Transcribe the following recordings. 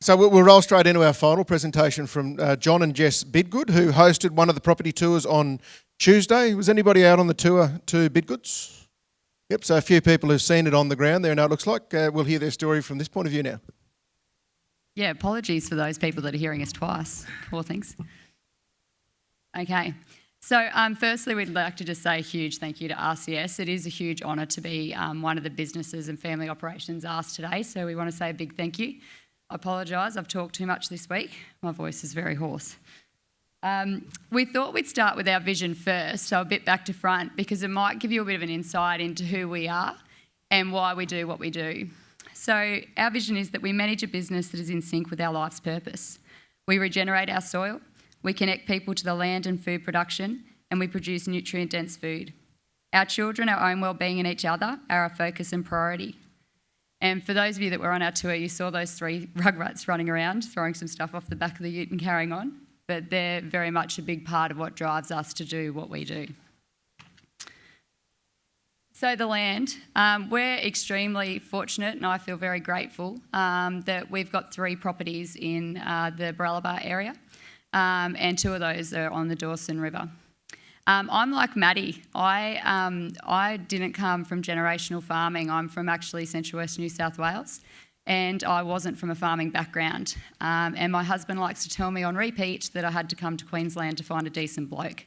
So we'll roll straight into our final presentation from John and Jess Bidgood, who hosted one of the property tours on Tuesday. Was anybody out on the tour to Bidgood's? Yep, so a few people who've seen it on the ground there now, it looks like. We'll hear their story from this point of view now. Yeah, apologies for those people that are hearing us twice. Poor things. Okay. So firstly, we'd like to just say a huge thank you to RCS. It is a huge honour to be one of the businesses and family operations asked today, so we want to say a big thank you. I apologise, I've talked too much this week. My voice is very hoarse. We thought we'd start with our vision first, so a bit back to front, because it might give you a bit of an insight into who we are and why we do what we do. So our vision is that we manage a business that is in sync with our life's purpose. We regenerate our soil, we connect people to the land and food production, and we produce nutrient-dense food. Our children, our own well-being and each other are our focus and priority. And for those of you that were on our tour, you saw those 3 rugrats running around, throwing some stuff off the back of the ute and carrying on, but they're very much a big part of what drives us to do what we do. So the land, we're extremely fortunate, and I feel very grateful that we've got 3 properties in the Baralaba area, and 2 of those are on the Dawson River. I'm like Maddie. I didn't come from generational farming. I'm from actually Central West New South Wales, and I wasn't from a farming background. And my husband likes to tell me on repeat that I had to come to Queensland to find a decent bloke.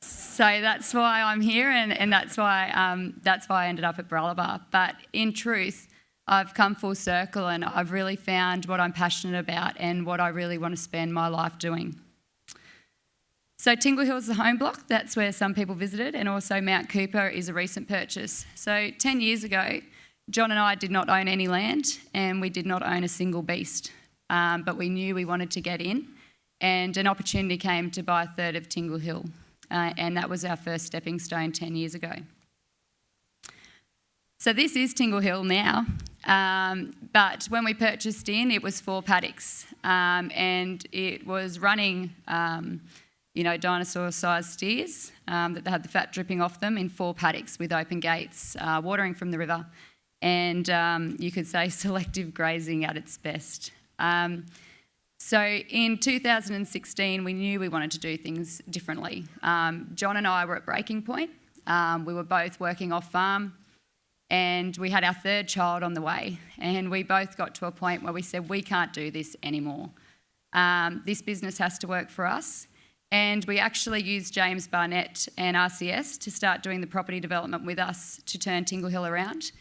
So that's why I'm here, and that's why I ended up at Baralaba. But in truth, I've come full circle, and I've really found what I'm passionate about and what I really want to spend my life doing. So Tingle Hill's the home block. That's where some people visited, and also Mount Cooper is a recent purchase. So 10 years ago, John and I did not own any land, and we did not own a single beast, but we knew we wanted to get in, and an opportunity came to buy a third of Tingle Hill. And that was our first stepping stone 10 years ago. So this is Tingle Hill now, but when we purchased in, it was 4 paddocks, and it was running, dinosaur-sized steers that they had the fat dripping off them in 4 paddocks with open gates, watering from the river, and you could say selective grazing at its best. So in 2016, we knew we wanted to do things differently. John and I were at breaking point. We were both working off farm, and we had our 3rd child on the way. And we both got to a point where we said, we can't do this anymore. This business has to work for us. And we actually used James Barnett and RCS to start doing the property development with us to turn Tingle Hill around.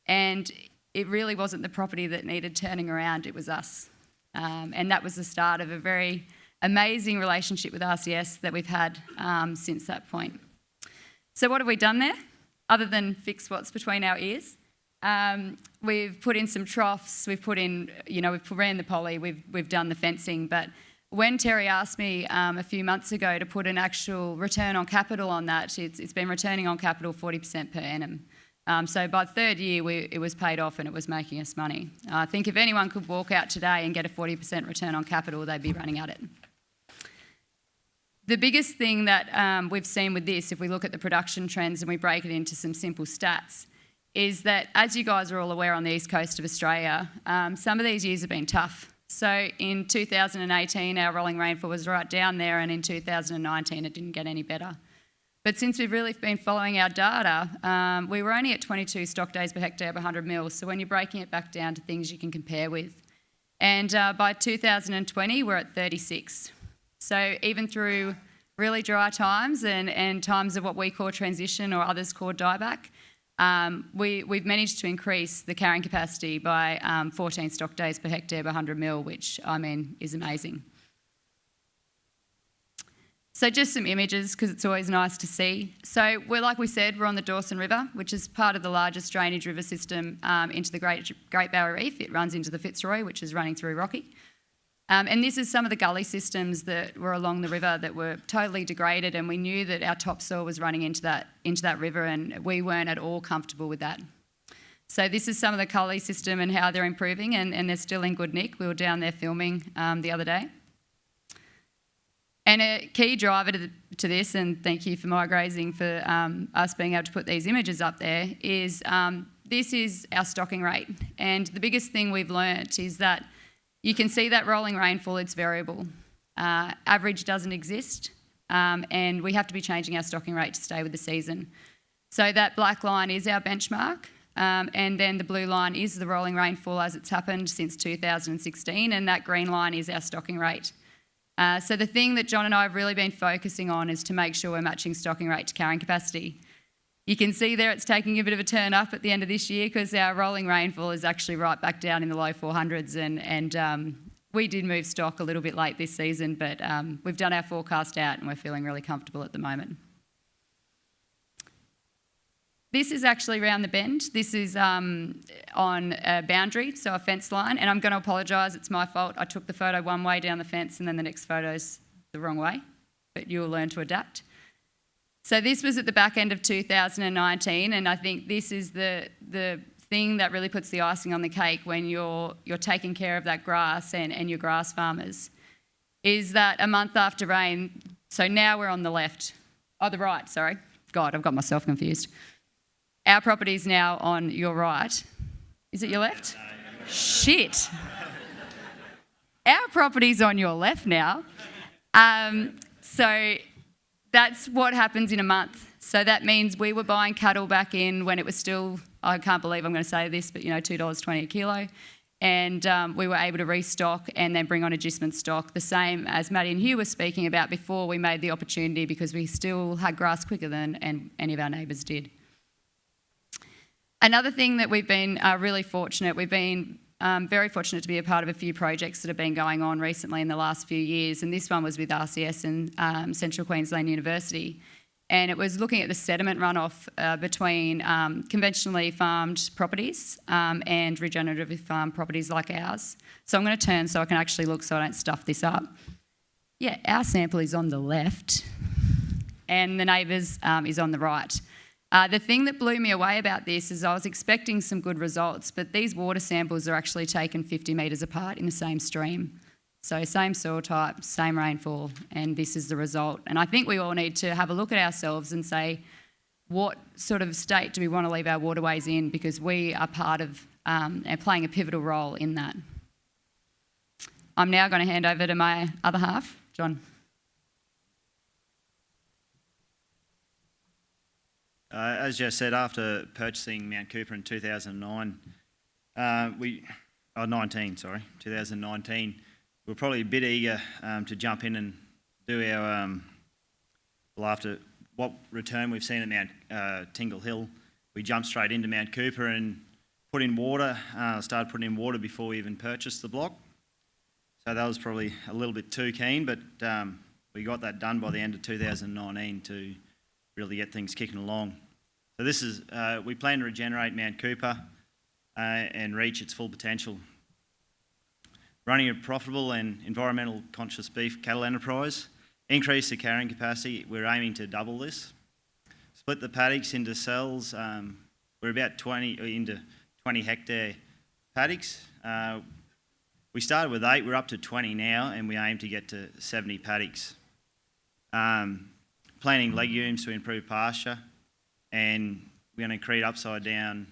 And it really wasn't the property that needed turning around, it was us. And that was the start of a very amazing relationship with RCS that we've had since that point. So what have we done there, other than fix what's between our ears? We've put in some troughs, we've ran the poly, we've done the fencing, but when Terry asked me a few months ago to put an actual return on capital on that, it's been returning on capital 40% per annum. So by the 3rd year, it was paid off and it was making us money. I think if anyone could walk out today and get a 40% return on capital, they'd be running at it. The biggest thing that we've seen with this, if we look at the production trends and we break it into some simple stats, is that, as you guys are all aware on the east coast of Australia, some of these years have been tough. So in 2018, our rolling rainfall was right down there, and in 2019, it didn't get any better. But since we've really been following our data, we were only at 22 stock days per hectare per 100 mils. So when you're breaking it back down to things you can compare with. And by 2020, we're at 36. So even through really dry times and times of what we call transition or others call dieback, we've managed to increase the carrying capacity by 14 stock days per hectare per 100 mil, which, is amazing. So just some images, because it's always nice to see. So like we said, we're on the Dawson River, which is part of the largest drainage river system into the Great Barrier Reef. It runs into the Fitzroy, which is running through Rocky. And this is some of the gully systems that were along the river that were totally degraded, and we knew that our topsoil was running into that river, and we weren't at all comfortable with that. So this is some of the gully system and how they're improving, and they're still in good nick. We were down there filming the other day. And a key driver to this, and thank you for My Grazing for us being able to put these images up there, is this is our stocking rate. And the biggest thing we've learnt is that You can see that rolling rainfall, it's variable. Average doesn't exist, and we have to be changing our stocking rate to stay with the season. So that black line is our benchmark, and then the blue line is the rolling rainfall as it's happened since 2016, and that green line is our stocking rate. So the thing that John and I have really been focusing on is to make sure we're matching stocking rate to carrying capacity. You can see there it's taking a bit of a turn up at the end of this year because our rolling rainfall is actually right back down in the low 400s, and we did move stock a little bit late this season, but we've done our forecast out and we're feeling really comfortable at the moment. This is actually round the bend. This is on a boundary, so a fence line, and I'm going to apologise, it's my fault. I took the photo one way down the fence and then the next photo's the wrong way, but you'll learn to adapt. So this was at the back end of 2019, and I think this is the thing that really puts the icing on the cake when you're taking care of that grass and your grass farmers, is that a month after rain, so now we're on the left, the right, sorry. God, I've got myself confused. Our property's now on your right. Is it your left? Shit. Our property's on your left now. So that's what happens in a month. So that means we were buying cattle back in when it was still, I can't believe I'm going to say this, but $2.20 a kilo. And we were able to restock and then bring on agistment stock, the same as Maddie and Hugh were speaking about before we made the opportunity, because we still had grass quicker than any of our neighbours did. Another thing that we've been really fortunate, we've been very fortunate to be a part of a few projects that have been going on recently in the last few years, and this one was with RCS and Central Queensland University, and it was looking at the sediment runoff between conventionally farmed properties and regenerative farm properties like ours. So I'm going to turn so I can actually look so I don't stuff this up. Yeah, our sample is on the left and the neighbours is on the right. The thing that blew me away about this is I was expecting some good results, but these water samples are actually taken 50 metres apart in the same stream. So same soil type, same rainfall, and this is the result. And I think we all need to have a look at ourselves and say, what sort of state do we want to leave our waterways in? Because we are part of and playing a pivotal role in that. I'm now going to hand over to my other half, John. As Jess said, after purchasing Mount Cooper in 2019, we were probably a bit eager to jump in and do our, after what return we've seen at Mount Tingle Hill, we jumped straight into Mount Cooper and put in water, started putting in water before we even purchased the block. So that was probably a little bit too keen, but we got that done by the end of 2019 to really get things kicking along. So this is, we plan to regenerate Mount Cooper and reach its full potential. Running a profitable and environmental conscious beef cattle enterprise, increase the carrying capacity, we're aiming to double this. Split the paddocks into cells, we're about 20 hectare paddocks. We started with 8, we're up to 20 now, and we aim to get to 70 paddocks. Planting legumes to improve pasture, and we're going to create upside down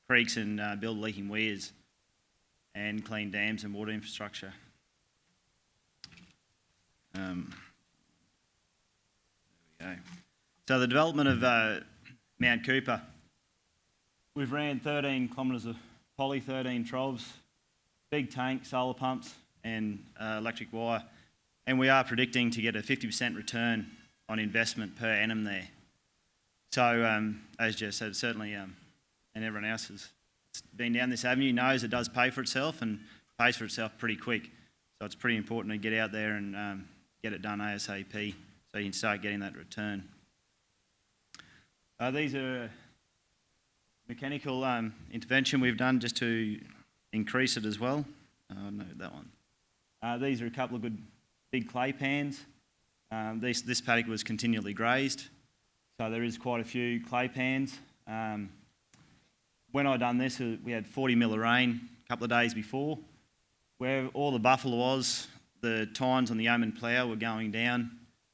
creeks and build leaking weirs and clean dams and water infrastructure. There we go. So the development of Mount Cooper, we've ran 13 kilometres of poly, 13 troughs, big tank, solar pumps and electric wire, and we are predicting to get a 50% return on investment per annum there. So, as Jess said, certainly, and everyone else has been down this avenue knows it does pay for itself and pays for itself pretty quick. So it's pretty important to get out there and get it done ASAP so you can start getting that return. These are mechanical intervention we've done just to increase it as well. No, that one. These are a couple of good big clay pans. This paddock was continually grazed, so there is quite a few clay pans. When I done this, we had 40 mil of rain a couple of days before. Where all the buffalo was, the tines on the omen plough were going down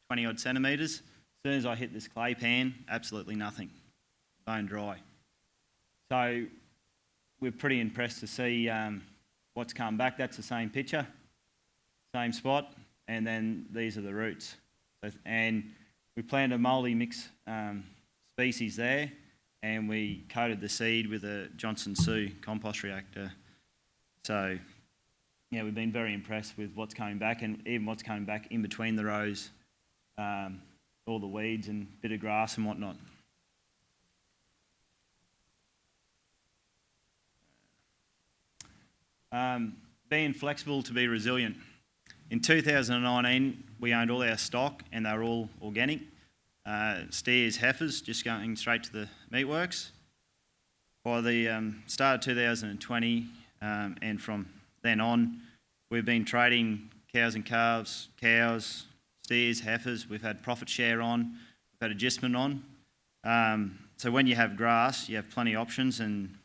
20 odd centimetres. As soon as I hit this clay pan, absolutely nothing, bone dry. So we're pretty impressed to see what's come back, that's the same picture, same spot, and then these are the roots. And we planted a multi-mix species there, and we coated the seed with a Johnson Sioux compost reactor. So, yeah, we've been very impressed with what's coming back, and even what's coming back in between the rows, all the weeds and bit of grass and whatnot. Being flexible to be resilient. In 2019, we owned all our stock and they were all organic. Steers, heifers, just going straight to the meatworks. By the start of 2020 and from then on, we've been trading cows and calves, cows, steers, heifers. We've had profit share on, we've had adjustment on. So when you have grass, you have plenty of options and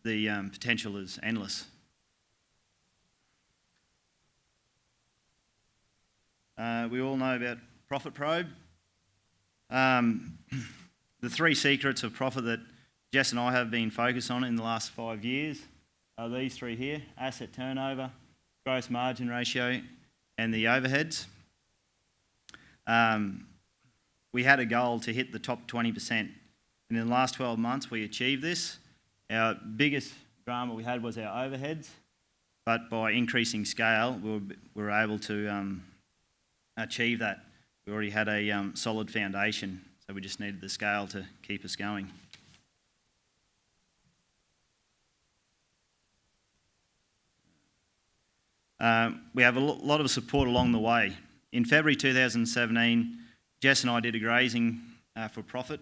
the potential is endless. We all know about Profit Probe. The 3 secrets of profit that Jess and I have been focused on in the last 5 years are these 3 here: asset turnover, gross margin ratio, and the overheads. We had a goal to hit the top 20%, and in the last 12 months we achieved this. Our biggest drama we had was our overheads, but by increasing scale we were able to achieve that. We already had a solid foundation, so we just needed the scale to keep us going. We have a lot of support along the way. In February 2017, Jess and I did a grazing for profit,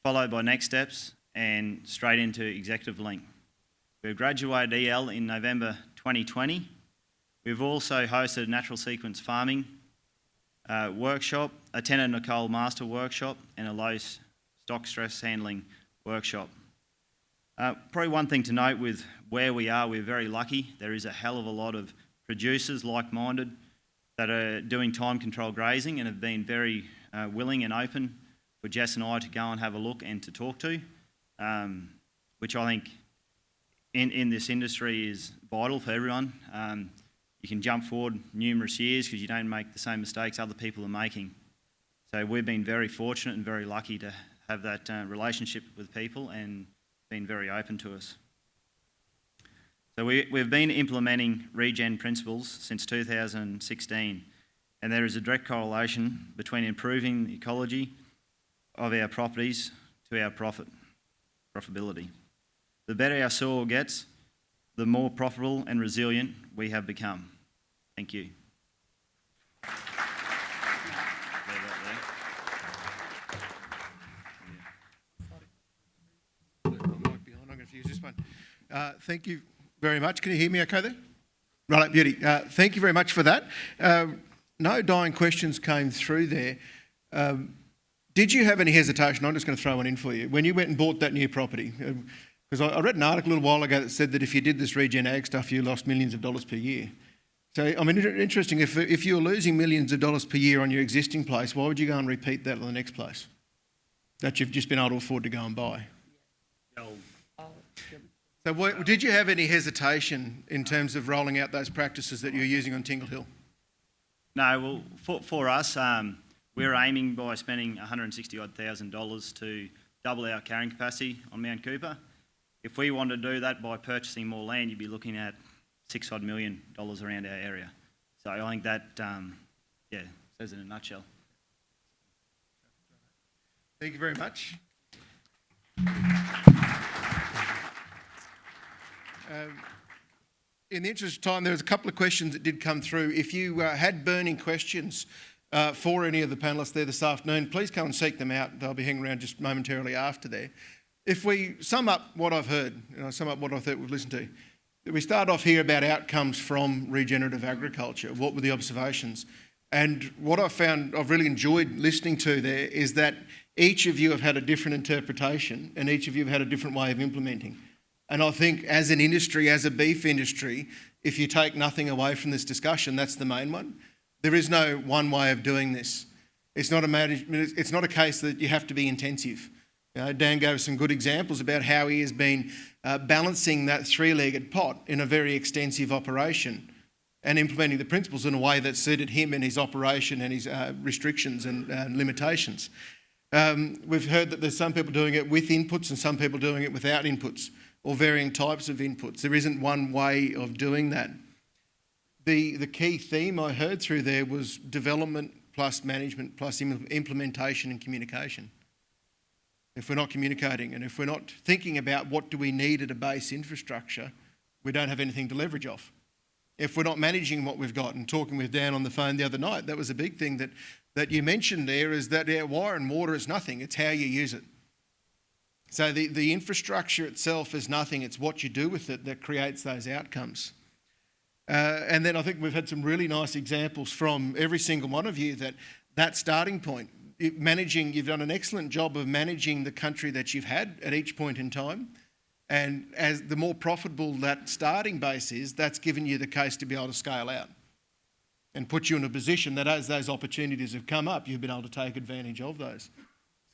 followed by next steps and straight into executive link. We graduated EL in November 2020. We've also hosted a natural sequence farming workshop, attended a Nicole Master workshop, and a low stock stress handling workshop. Probably one thing to note with where we are, we're very lucky. There is a hell of a lot of producers, like-minded, that are doing time-controlled grazing and have been very willing and open for Jess and I to go and have a look and to talk to, which I think in this industry is vital for everyone. You can jump forward numerous years because you don't make the same mistakes other people are making. So we've been very fortunate and very lucky to have that relationship with people and been very open to us. So we've been implementing regen principles since 2016, and there is a direct correlation between improving the ecology of our properties to our profitability. The better our soil gets, the more profitable and resilient we have become. Thank you. Thank you very much. Can you hear me okay there? Right, beauty. Thank you very much for that. No dying questions came through there. Did you have any hesitation? I'm just going to throw one in for you. When you went and bought that new property, because I read an article a little while ago that said that if you did this regen ag stuff, you lost millions of dollars per year. So, I mean, interesting, if you're losing millions of dollars per year on your existing place, why would you go and repeat that on the next place that you've just been able to afford to go and buy? So did you have any hesitation in terms of rolling out those practices that you're using on Tingle Hill? No, well, for us, we're aiming by spending $160,000 to double our carrying capacity on Mount Cooper. If we wanted to do that by purchasing more land, you'd be looking at $6 million around our area. So I think that, says it in a nutshell. Thank you very much. In the interest of time, there was a couple of questions that did come through. If you had burning questions for any of the panellists there this afternoon, please come and seek them out. They'll be hanging around just momentarily after there. If we sum up what I've heard, sum up what I thought we've listened to, we start off here about outcomes from regenerative agriculture. What were the observations? And what I've found I've really enjoyed listening to there is that each of you have had a different interpretation and each of you have had a different way of implementing. And I think as an industry, as a beef industry, if you take nothing away from this discussion, that's the main one. There is no one way of doing this. It's not a case that you have to be intensive. Dan gave some good examples about how he has been balancing that three-legged pot in a very extensive operation and implementing the principles in a way that suited him and his operation and his restrictions and limitations. We've heard that there's some people doing it with inputs and some people doing it without inputs, or varying types of inputs. There isn't one way of doing that. The key theme I heard through there was development plus management plus implementation and communication. If we're not communicating and if we're not thinking about what do we need at a base infrastructure, we don't have anything to leverage off. If we're not managing what we've got, and talking with Dan on the phone the other night, that was a big thing that you mentioned there, is that wire and water is nothing, it's how you use it. So the infrastructure itself is nothing, it's what you do with it that creates those outcomes. And then I think we've had some really nice examples from every single one of you that starting point, you've done an excellent job of managing the country that you've had at each point in time. And as the more profitable that starting base is, that's given you the case to be able to scale out and put you in a position that as those opportunities have come up, you've been able to take advantage of those.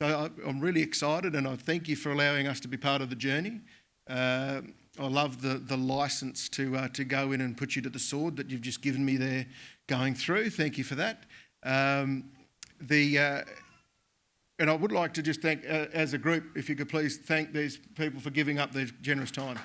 So I'm really excited, and I thank you for allowing us to be part of the journey. I love the licence to go in and put you to the sword that you've just given me there going through. Thank you for that. And I would like to just thank, as a group, if you could please thank these people for giving up their generous time.